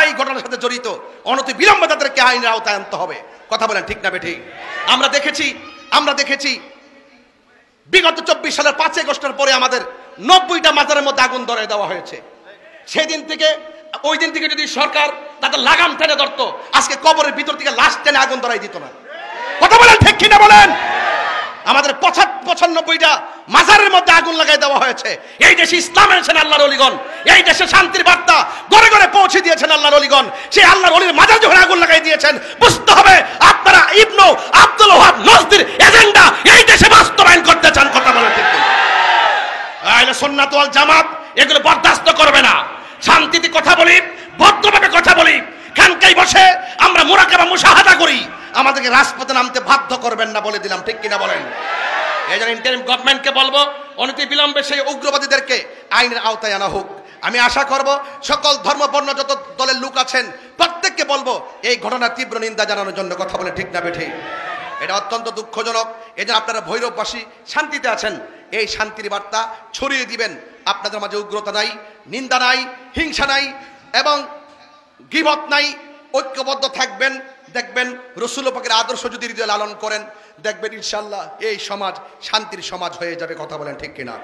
এই ঘটনার সাথে জড়িত অনতি বিলম্বে তাদেরকে আইনের আওতায় আনতে হবে। কথা বলেন ঠিক না বেঠিক? আমরা দেখেছি বিগত 24 সালের 5 আগস্টের পরে আমাদের 90টা মাজারের মধ্যে আগুন ধরে দেওয়া হয়েছে। ওই দিন থেকে যদি সরকার তাদের লাগাম টেনে ধরতো, আজকে কবরের ভিতর থেকে লাশ টেনে আগুন ধরাই দিত না। কথা বলেন ঠিক কিনা বলেন? আমাদের 95টা মাজারের মধ্যে আগুন লাগাই দেওয়া হয়েছে। এই দেশে ইসলাম এনেছেন আল্লাহর ওলিগণ, এই দেশে শান্তির বার্তা ঘরে ঘরে পৌঁছে দিয়েছেন আল্লাহর ওলিগণ। সেই আল্লাহর ওলির মাজার যখন আগুন লাগাই দিয়েছেন, বুঝতে হবে আপনারা ইবনু আব্দুল ওয়াহাব নজদির এজেন্ডা এই দেশে বাস্তবায়ন করতে চান। কথা বলেন ঠিক কিনা? আহলে সুন্নাত ওয়াল জামাত এগুলো বরদাস্ত করবে না। শান্তিতে কথা বলি, ভদ্রভাবে কথা বলি, খানকায় বসে আমরা মুরাকাবা মুশাহাদা করি। আমাদেরকে রাজপথে নামতে বাধ্য করবেন না, বলে দিলাম। ঠিক কিনা বলেন? এই জন্য ইন্টারিম গভর্নমেন্টকে বলবো অনতি বিলম্বে সেই উগ্রবাদীদেরকে আইনের আওতায় আনা হোক। আমি আশা করব সকল ধর্মবর্ণ যত দলের লোক আছেন প্রত্যেককে বলবো এই ঘটনার তীব্র নিন্দা জানানোর জন্য। কথা বলে ঠিক না বেঠিক? এটা অত্যন্ত দুঃখজনক। এই জন্য আপনারা ভৈরববাসী শান্তিতে আছেন, এই শান্তির বার্তা ছড়িয়ে দিবেন। আপনাদের মাঝে উগ্রতা নাই, নিন্দা নাই, হিংসা নাই এবং গীবত নাই। ঐক্যবদ্ধ থাকবেন। দেখবেন রাসূল পাকের আদর্শ যদি হৃদয়ে লালন করেন, দেখবেন ইনশাআল্লাহ এই সমাজ শান্তির সমাজ হয়ে যাবে। কথা বলেন ঠিক কিনা?